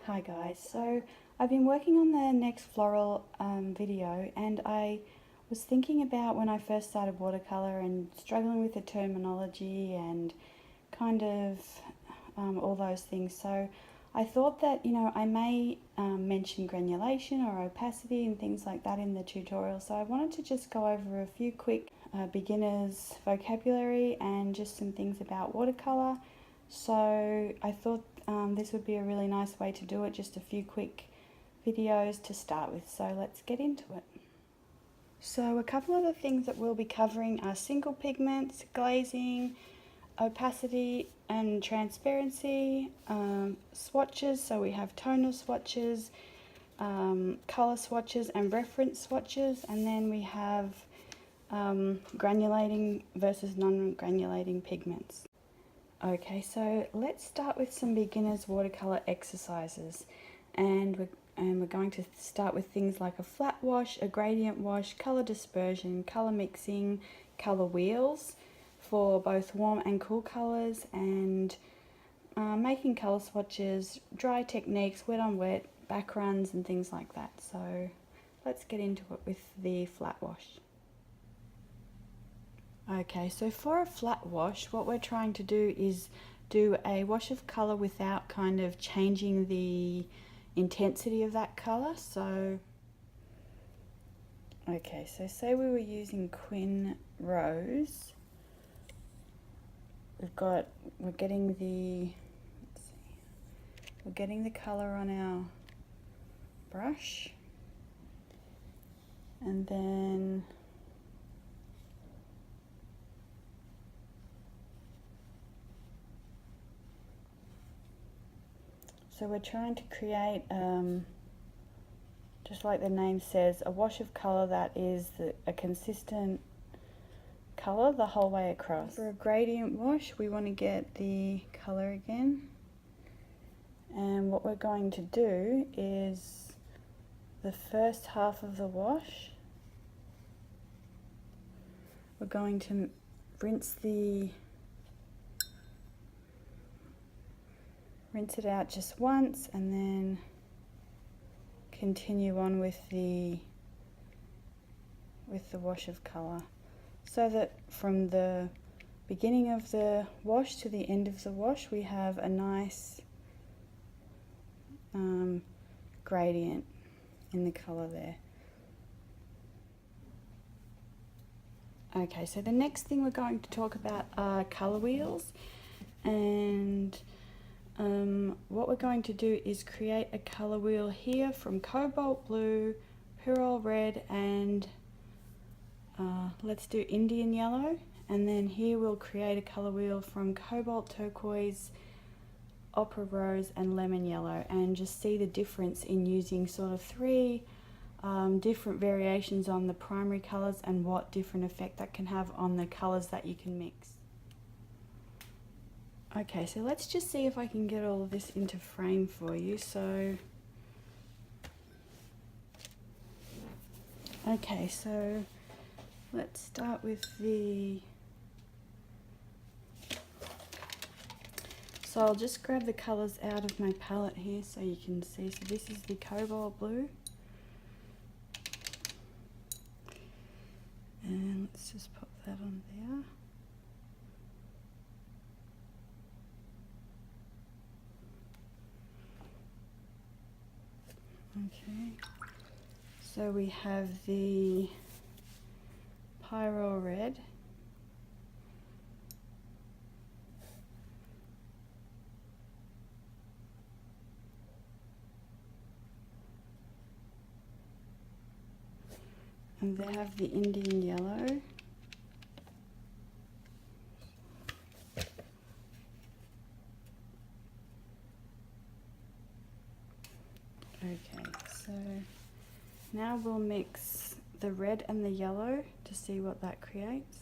Hi guys, so I've been working on the next floral video, and I was thinking about when I first started watercolor and struggling with the terminology and kind of all those things. So I thought that, I may mention granulation or opacity and things like that in the tutorial. So I wanted to just go over a few quick beginners vocabulary and just some things about watercolor. So I thought this would be a really nice way to do it, just a few quick videos to start with. So let's get into it. So a couple of the things that we'll be covering are single pigments, glazing, opacity and transparency, swatches, so we have tonal swatches, color swatches and reference swatches, and then we have granulating versus non-granulating pigments. Okay, so let's start with some beginners watercolor exercises, and we're going to start with things like a flat wash, a gradient wash, color dispersion, color mixing, color wheels for both warm and cool colors, and making color swatches, dry techniques, wet on wet, back runs and things like that. So let's get into it with the flat wash. Okay, so for a flat wash, what we're trying to do is do a wash of colour without kind of changing the intensity of that colour. So, okay, so say we were using Quin Rose. We're getting the colour on our brush, and then so we're trying to create, just like the name says, a wash of colour that is a consistent colour the whole way across. For a gradient wash, we want to get the colour again, and what we're going to do is the first half of the wash, we're going to rinse it out just once, and then continue on with the wash of colour, so that from the beginning of the wash to the end of the wash we have a nice gradient in the colour there. Okay, so the next thing we're going to talk about are colour wheels, and what we're going to do is create a colour wheel here from cobalt blue, pyrrole red, and let's do Indian yellow, and then here we'll create a colour wheel from cobalt turquoise, opera rose and lemon yellow, and just see the difference in using sort of three different variations on the primary colours and what different effect that can have on the colours that you can mix. Okay, so let's just see if I can get all of this into frame for you. So, okay, so let's start with so I'll just grab the colours out of my palette here so you can see. So this is the cobalt blue, and let's just pop that on there. Okay, so we have the pyrrole red, and they have the Indian yellow, okay, so now we'll mix the red and the yellow to see what that creates.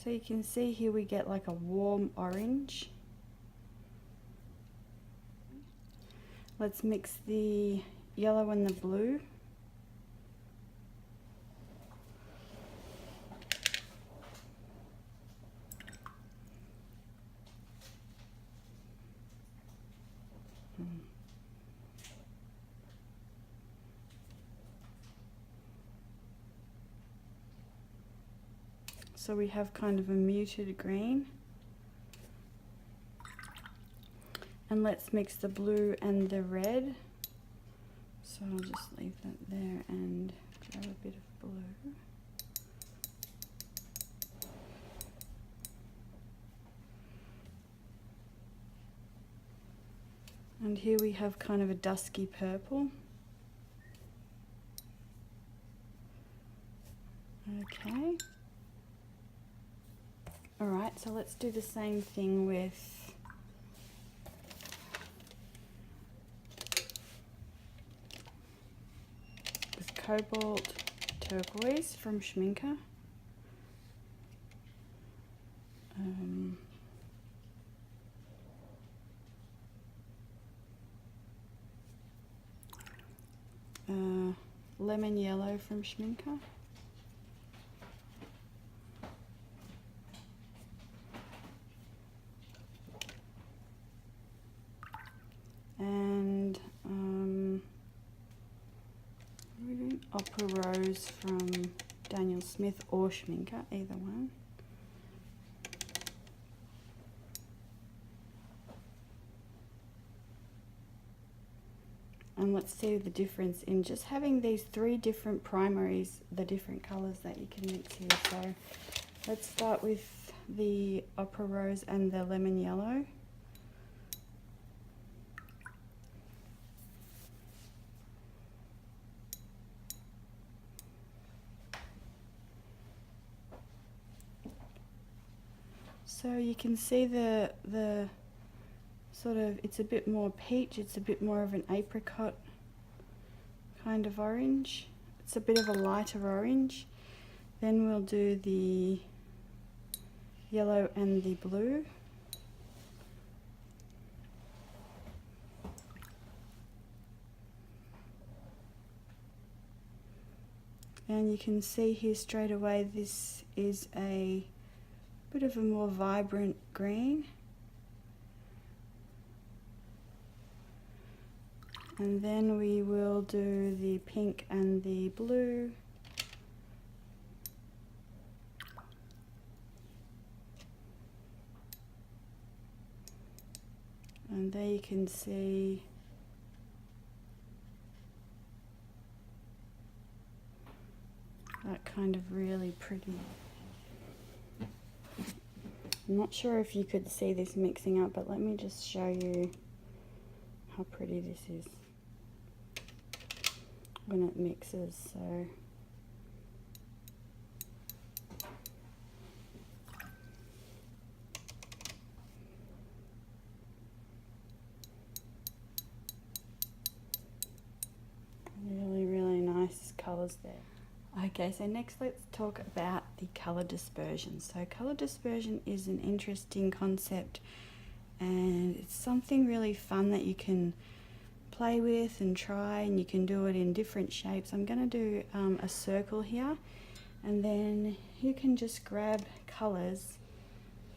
So you can see here we get like a warm orange. Let's mix the yellow and the blue. So we have kind of a muted green. And let's mix the blue and the red. So I'll just leave that there and grab a bit of blue. And here we have kind of a dusky purple. Okay. Alright, so let's do the same thing with Cobalt Turquoise from Schminker. Lemon Yellow from Schminker. And Opera Rose from Daniel Smith or Schminker, either one. And let's see the difference in just having these three different primaries, the different colours that you can mix here. So let's start with the Opera Rose and the Lemon Yellow. So you can see the sort of, it's a bit more peach, it's a bit more of an apricot kind of orange. It's a bit of a lighter orange. Then we'll do the yellow and the blue. And you can see here straight away this is a bit of a more vibrant green. And then we will do the pink and the blue. And there you can see that kind of really pretty. I'm not sure if you could see this mixing up, but let me just show you how pretty this is when it mixes. So really nice colours there. Okay, so next let's talk about the colour dispersion. So colour dispersion is an interesting concept, and it's something really fun that you can play with and try, and you can do it in different shapes. I'm going to do a circle here, and then you can just grab colours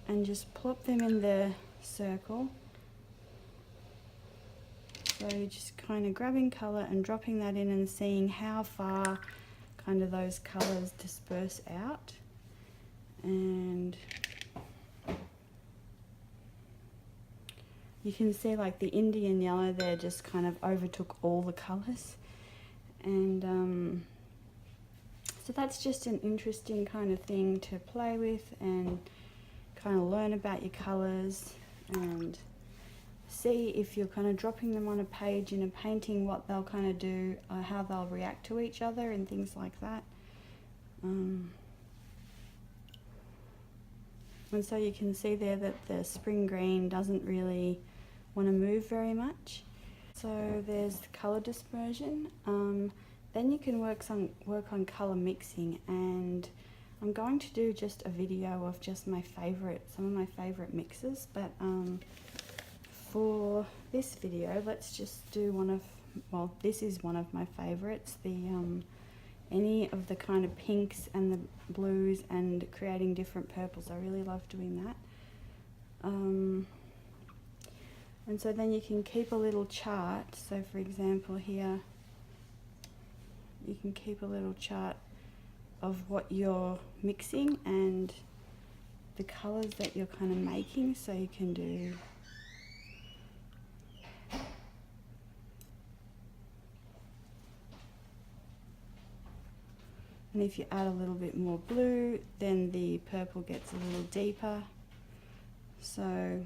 and just plop them in the circle. So you're just kind of grabbing colour and dropping that in and seeing how far kind of those colours disperse out. And you can see like the Indian yellow there just kind of overtook all the colours. And so that's just an interesting kind of thing to play with and kind of learn about your colours and see if you're kind of dropping them on a page in a painting, what they'll kind of do, how they'll react to each other and things like that. And so you can see there that the spring green doesn't really want to move very much. So there's the colour dispersion. Then you can work on colour mixing, and I'm going to do just a video of just some of my favourite mixes, but for this video, let's just do this is one of my favourites, any of the kind of pinks and the blues and creating different purples. I really love doing that. And so then you can keep a little chart. So for example here, you can keep a little chart of what you're mixing and the colours that you're kind of making, so you can do and if you add a little bit more blue, then the purple gets a little deeper. So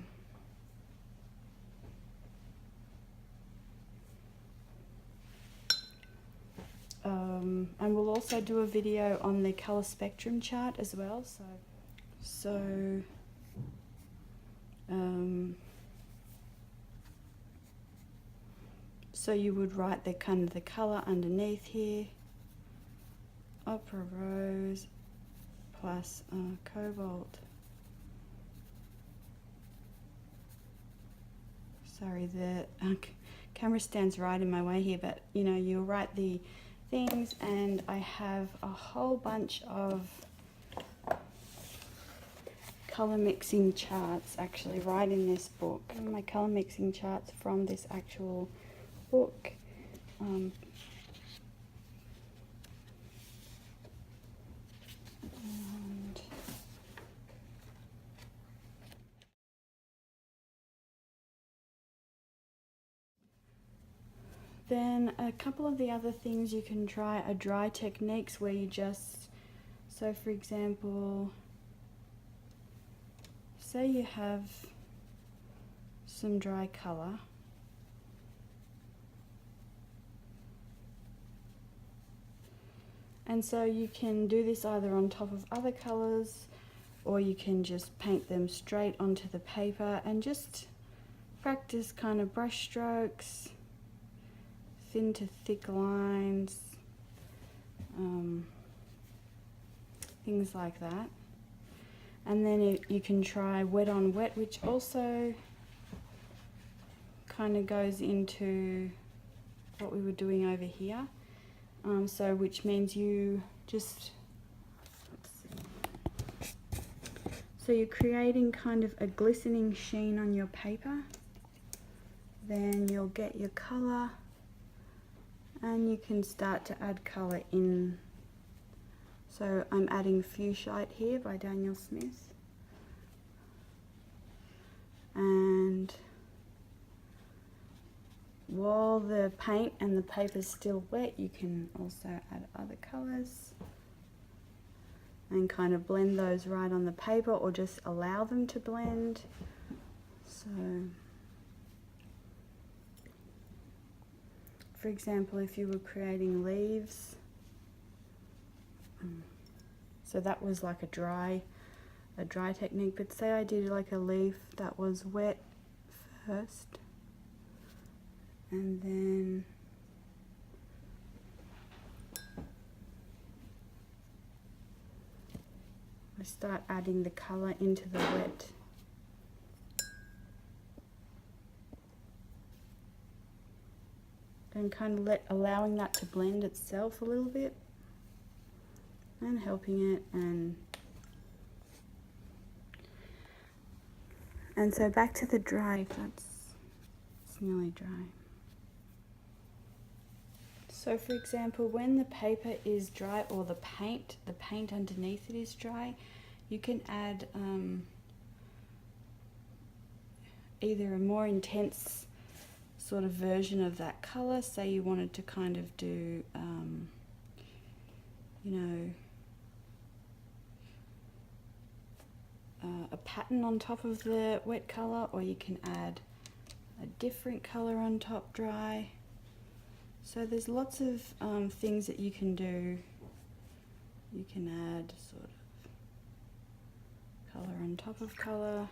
and we'll also do a video on the colour spectrum chart as well. So you would write the kind of the colour underneath here, opera rose plus cobalt. Sorry, the camera stands right in my way here, but you know, you'll write the things, and I have a whole bunch of colour mixing charts actually right in this book. My colour mixing charts from this actual book. And then a couple of the other things you can try are dry techniques, where you just, so for example, say you have some dry colour, and so you can do this either on top of other colours, or you can just paint them straight onto the paper and just practice kind of brush strokes, thin to thick lines, things like that. And then you can try wet on wet, which also kind of goes into what we were doing over here. So which means you just, so you're creating kind of a glistening sheen on your paper. Then you'll get your colour, and you can start to add colour in. So I'm adding Fuchsite here by Daniel Smith. And while the paint and the paper's still wet, you can also add other colours and kind of blend those right on the paper, or just allow them to blend. So for example, if you were creating leaves, so that was like a dry technique, but say I did like a leaf that was wet first, and then I start adding the colour into the wet. And kind of allowing that to blend itself a little bit, and helping it, and so back to the dry. It's nearly dry. So for example, when the paper is dry, or the paint underneath it is dry, you can add either a more intense sort of version of that colour. Say you wanted to kind of do, you know, a pattern on top of the wet colour, or you can add a different colour on top dry. So there's lots of things that you can do. You can add sort of colour on top of colour.